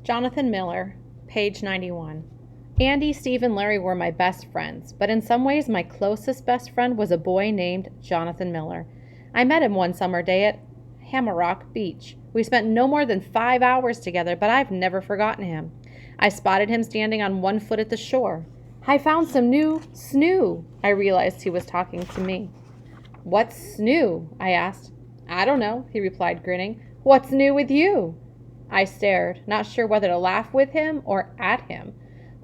Johnathan Miller, page 91. Andy, Steve, and Larry were my best friends, but in some ways my closest best friend was a boy named Johnathan Miller. I met him one summer day at Hammerock Beach. We spent no more than 5 hours together, but I've never forgotten him. I spotted him standing on one foot at the shore. I found some new snoo. I realized he was talking to me. What's snoo? I asked. I don't know, he replied, grinning. What's new with you? I stared, not sure whether to laugh with him or at him.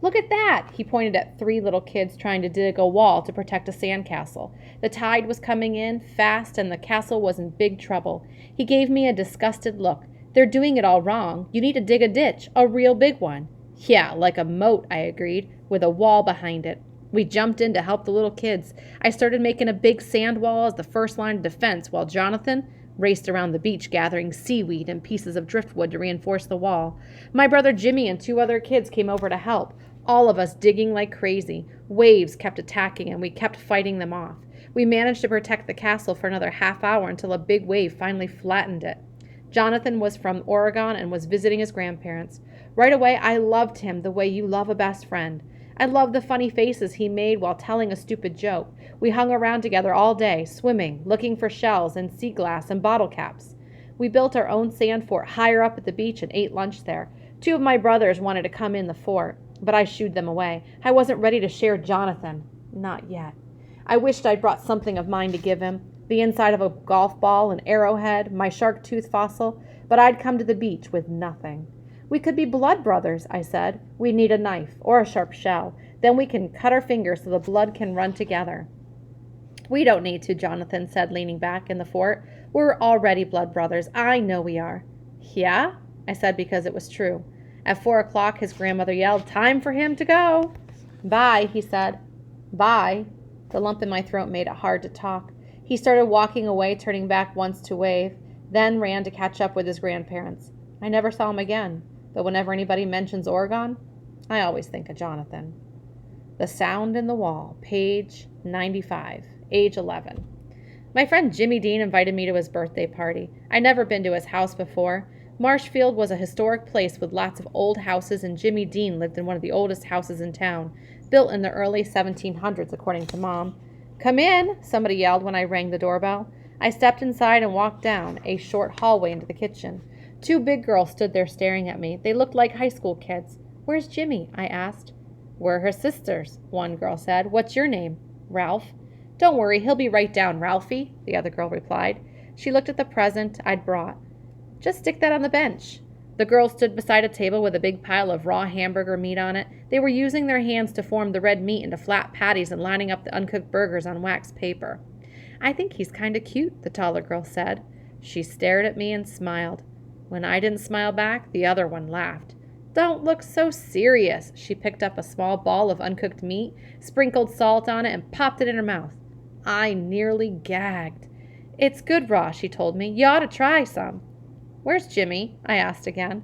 Look at that! He pointed at 3 little kids trying to dig a wall to protect a sandcastle. The tide was coming in fast and the castle was in big trouble. He gave me a disgusted look. They're doing it all wrong. You need to dig a ditch, a real big one. Yeah, like a moat, I agreed, with a wall behind it. We jumped in to help the little kids. I started making a big sand wall as the first line of defense while Johnathan raced around the beach gathering seaweed and pieces of driftwood to reinforce the wall. My brother Jimmy and 2 other kids came over to help, all of us digging like crazy. Waves kept attacking and we kept fighting them off. We managed to protect the castle for another half hour until a big wave finally flattened it. Johnathan was from Oregon and was visiting his grandparents. Right away, I loved him the way you love a best friend. I loved the funny faces he made while telling a stupid joke. We hung around together all day, swimming, looking for shells and sea glass and bottle caps. We built our own sand fort higher up at the beach and ate lunch there. 2 of my brothers wanted to come in the fort, but I shooed them away. I wasn't ready to share Johnathan. Not yet. I wished I'd brought something of mine to give him. The inside of a golf ball, an arrowhead, my shark tooth fossil, but I'd come to the beach with nothing. We could be blood brothers, I said. We need a knife or a sharp shell. Then we can cut our fingers so the blood can run together. We don't need to, Johnathan said, leaning back in the fort. We're already blood brothers. I know we are. Yeah? I said because it was true. At 4 o'clock, his grandmother yelled, Time for him to go. Bye, he said. Bye. The lump in my throat made it hard to talk. He started walking away, turning back once to wave, then ran to catch up with his grandparents. I never saw him again, but whenever anybody mentions Oregon, I always think of Johnathan. The Sound in the Wall, page 95, age 11. My friend Jimmy Dean invited me to his birthday party. I'd never been to his house before. Marshfield was a historic place with lots of old houses, and Jimmy Dean lived in one of the oldest houses in town, built in the early 1700s, according to Mom. Come in, somebody yelled when I rang the doorbell. I stepped inside and walked down a short hallway into the kitchen. 2 big girls stood there staring at me. They looked like high school kids. Where's Jimmy? I asked. We're her sisters, one girl said. What's your name? Ralph. Don't worry, he'll be right down, Ralphie, the other girl replied. She looked at the present I'd brought. Just stick that on the bench. The girls stood beside a table with a big pile of raw hamburger meat on it. They were using their hands to form the red meat into flat patties and lining up the uncooked burgers on wax paper. I think he's kind of cute, the taller girl said. She stared at me and smiled. When I didn't smile back, the other one laughed. Don't look so serious. She picked up a small ball of uncooked meat, sprinkled salt on it, and popped it in her mouth. I nearly gagged. It's good raw, she told me. You ought to try some. Where's Jimmy? I asked again.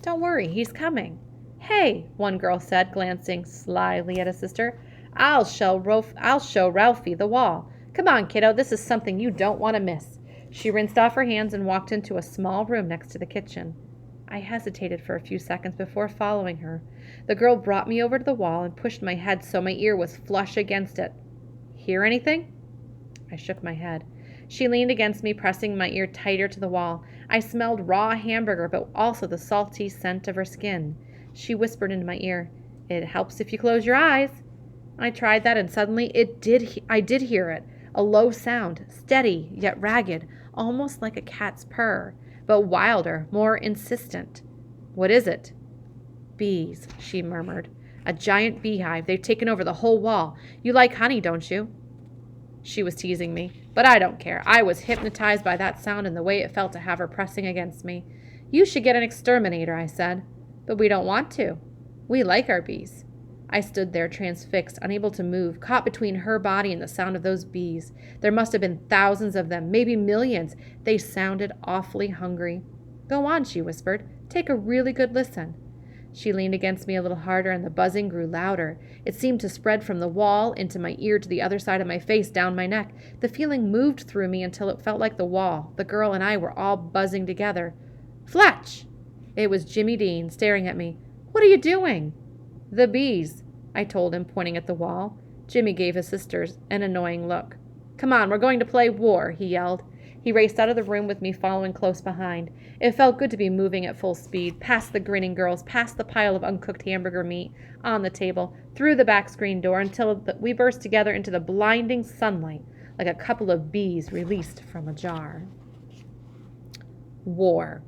Don't worry, he's coming. Hey, one girl said, glancing slyly at his sister. I'll show Ralphie the wall. Come on, kiddo, this is something you don't want to miss. She rinsed off her hands and walked into a small room next to the kitchen. I hesitated for a few seconds before following her. The girl brought me over to the wall and pushed my head so my ear was flush against it. Hear anything? I shook my head. She leaned against me, pressing my ear tighter to the wall. I smelled raw hamburger, but also the salty scent of her skin. She whispered into my ear, It helps if you close your eyes. I tried that, and suddenly I did hear it. A low sound, steady yet ragged, almost like a cat's purr, but wilder, more insistent. What is it? Bees, she murmured. A giant beehive. They've taken over the whole wall. You like honey, don't you? She was teasing me, but I don't care. I was hypnotized by that sound and the way it felt to have her pressing against me. You should get an exterminator, I said. But we don't want to. We like our bees. I stood there transfixed, unable to move, caught between her body and the sound of those bees. There must have been thousands of them, maybe millions. They sounded awfully hungry. Go on, she whispered. Take a really good listen. She leaned against me a little harder, and the buzzing grew louder. It seemed to spread from the wall into my ear to the other side of my face, down my neck. The feeling moved through me until it felt like the wall, the girl, and I were all buzzing together. Fletch! It was Jimmy Dean, staring at me. "What are you doing?" "The bees," I told him, pointing at the wall. Jimmy gave his sisters an annoying look. "Come on, we're going to play war," he yelled. He raced out of the room with me following close behind. It felt good to be moving at full speed, past the grinning girls, past the pile of uncooked hamburger meat on the table, through the back screen door, until we burst together into the blinding sunlight like a couple of bees released from a jar. War,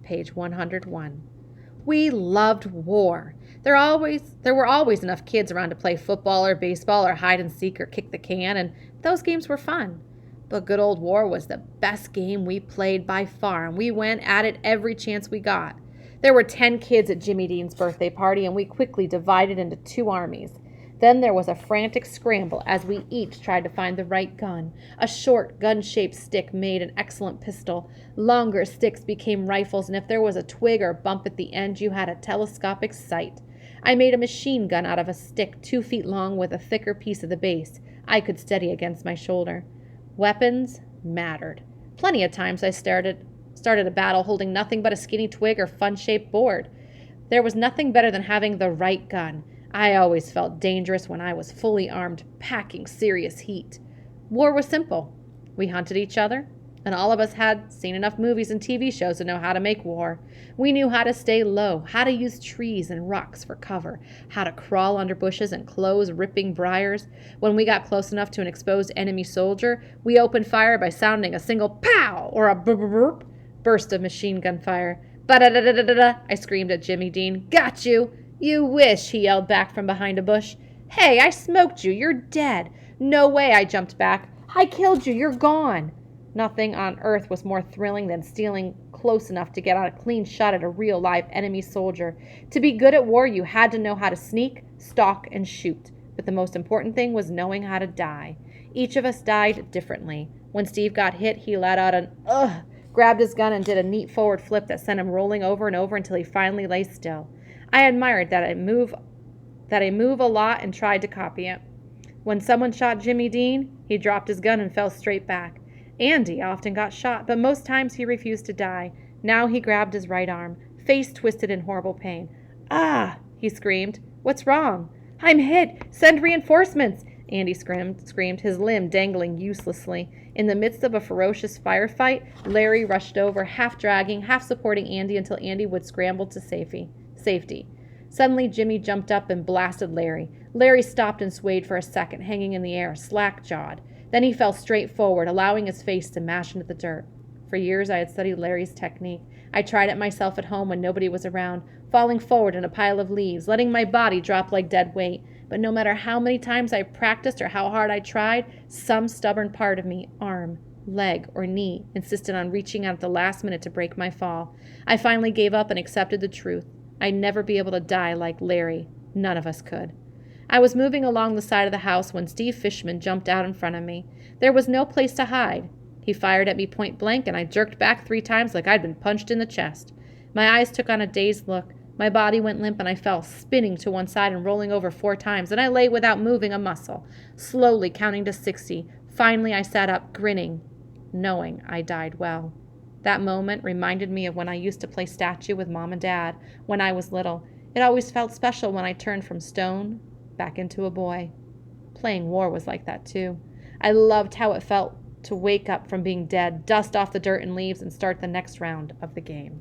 page 101. We loved war. There were always enough kids around to play football or baseball or hide and seek or kick the can, and those games were fun. But good old war was the best game we played by far, and we went at it every chance we got. There were 10 kids at Jimmy Dean's birthday party, and we quickly divided into 2 armies. Then there was a frantic scramble as we each tried to find the right gun. A short, gun-shaped stick made an excellent pistol. Longer sticks became rifles, and if there was a twig or bump at the end, you had a telescopic sight. I made a machine gun out of a stick 2 feet long with a thicker piece of the base I could steady against my shoulder. Weapons mattered. Plenty of times I started a battle holding nothing but a skinny twig or fun-shaped board. There was nothing better than having the right gun. I always felt dangerous when I was fully armed, packing serious heat. War was simple. We hunted each other, and all of us had seen enough movies and TV shows to know how to make war. We knew how to stay low, how to use trees and rocks for cover, how to crawl under bushes and close ripping briars. When we got close enough to an exposed enemy soldier, we opened fire by sounding a single pow or a burp burst of machine gun fire. Ba-da-da-da-da-da, I screamed at Jimmy Dean. "Got you!" "You wish," he yelled back from behind a bush. "Hey, I smoked you. You're dead." "No way," I jumped back. "I killed you. You're gone." Nothing on earth was more thrilling than stealing close enough to get on a clean shot at a real live enemy soldier. To be good at war, you had to know how to sneak, stalk, and shoot. But the most important thing was knowing how to die. Each of us died differently. When Steve got hit, he let out an ugh, grabbed his gun, and did a neat forward flip that sent him rolling over and over until he finally lay still. I admired that I move a lot and tried to copy it. When someone shot Jimmy Dean, he dropped his gun and fell straight back. Andy often got shot, but most times he refused to die. Now he grabbed his right arm, face twisted in horrible pain. "Ah!" he screamed. "What's wrong?" "I'm hit! Send reinforcements!" Andy screamed, his limb dangling uselessly. In the midst of a ferocious firefight, Larry rushed over, half dragging, half supporting Andy until Andy would scramble to safety. Suddenly, Jimmy jumped up and blasted Larry. Larry stopped and swayed for a second, hanging in the air, slack-jawed. Then he fell straight forward, allowing his face to mash into the dirt. For years, I had studied Larry's technique. I tried it myself at home when nobody was around, falling forward in a pile of leaves, letting my body drop like dead weight. But no matter how many times I practiced or how hard I tried, some stubborn part of me, arm, leg, or knee, insisted on reaching out at the last minute to break my fall. I finally gave up and accepted the truth. I'd never be able to die like Larry. None of us could. I was moving along the side of the house when Steve Fishman jumped out in front of me. There was no place to hide. He fired at me point blank, and I jerked back 3 times like I'd been punched in the chest. My eyes took on a dazed look. My body went limp, and I fell, spinning to one side and rolling over 4 times, and I lay without moving a muscle, slowly counting to 60. Finally, I sat up, grinning, knowing I died well. That moment reminded me of when I used to play statue with Mom and Dad when I was little. It always felt special when I turned from stone back into a boy. Playing war was like that too. I loved how it felt to wake up from being dead, dust off the dirt and leaves, and start the next round of the game.